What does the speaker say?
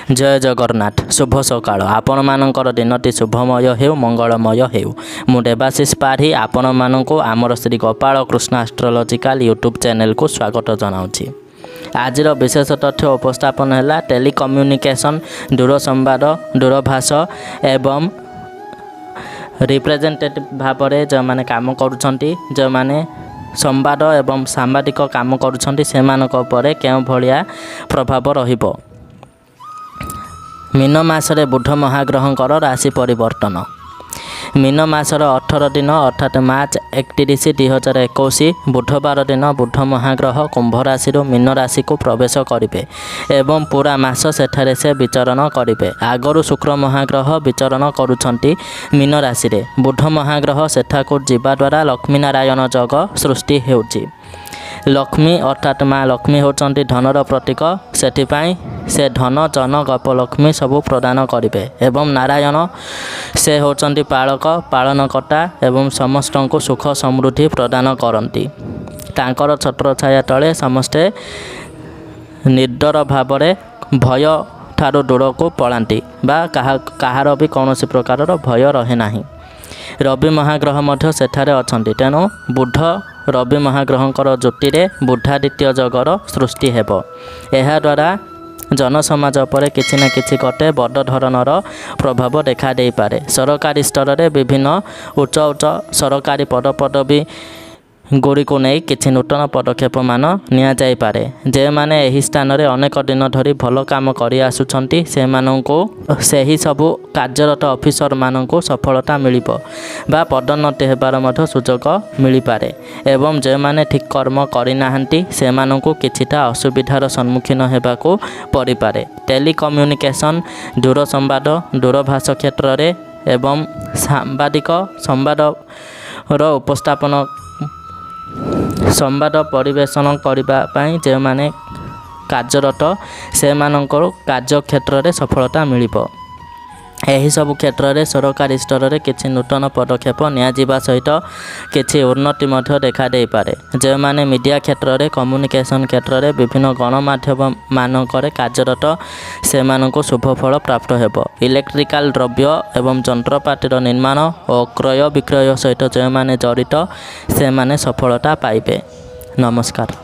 जय जगन्नाथ शुभ सकाळ आपण मानकर दिनटी शुभमय हेउ मंगलमय हेउ मु देवाशीष पाढ़ी आपण मानकु आमर Shri Gopal Krishna astrological YouTube channel को स्वागत जनाउछि। आजिर विशेष तथ्य उपस्थापन है टेलीकम्युनिकेशन दूर संवाद दूरभाष एवं रिप्रेजेंटेटिव भाव में जो मैंने काम करुछंती जो मैंने संवाद एवं सांबादिक काम करुछंती सेमानक उपरे केउ भलिया प्रभाव रहिबो। मीन मासरे बुध महाग्रहंकर राशि परिवर्तन मीन मासर 18 दिन अर्थात मार्च 31 2021 बुधवार दिन बुध महाग्रह कुंभ राशि मीन राशि को प्रवेश करेंगे एवं पूरा मास सेठारे से विचरण करेंगे। आगरू शुक्र महाग्रह विचरण करुछंती मीन राशि रे बुध महाग्रह सेठाकू जीवा द्वारा लक्ष्मी नारायण जग सृष्टि हेउची। लक्ष्मी अर्थात माँ लक्ष्मी होचंती धनर प्रतीक सेठिपाई से धन जन गप लक्ष्मी सबू प्रदान करेंगे एवं नारायण से होचंती पालक पालनकर्ता एवं समस्त को सुख समृद्धि प्रदान करती। तांकर छत्र छाया तले समस्ते निर्डर भाव भय ठारू दूर को पलांती बा कहार भी कौन प्रकार भय रहे नाही। रवि महाग्रह मध्य सेठारे अछंती तेणु बुध रवि महाग्रहंकर ज्योति बुधादित्य जगर सृष्टि हेबो। एहा द्वारा जनसमाज पर किछि ना किछि गटे बड़ धरणर प्रभाव देखा दे पारे। सरकारी स्तर में विभिन्न उच्च उच्च सरकारी पदपदवी गुड़ी को नहीं किछि नूतन पदक्षेप मान निया जाई पारे। जे माने एही स्थान रे अनेक दिन धरी भल काम करि आसुछंती से माननको सेही सबु कार्यरत ऑफिसर माननको सफलता मिलिबो बा पदोन्नति हेबार मध्य सुजोग मिली पारे एवं जे माने ठीक कर्म करि नाहंती से माननको किछिटा असुविधार सम्मुखीन हेबाको परि पारे। टेलीकम्युनिकेशन दूर संवाद दूरभाष क्षेत्र रे एवं सांबादिक संवाद रो उपस्थापन संवाद परिवेशन करने जो माने कार्यरत से मानकर कार्य क्षेत्र में सफलता मिलिबो। एही सब क्षेत्र में सरकारी स्तर में किछि नूतन पदक्षेप नियाजिबा सहित किछि उन्नति मध्य देखा दे पारे। जो माने मीडिया क्षेत्र में कम्युनिकेशन क्षेत्र में विभिन्न गणमाध्यम मानकर कार्यरत से माननको शुभ फल प्राप्त हेबो। इलेक्ट्रिकल द्रव्य एवं जंत्रपातिर निर्माण और क्रय विक्रय सहित जो माने जड़ित से माने सफलता पाइबे। नमस्कार।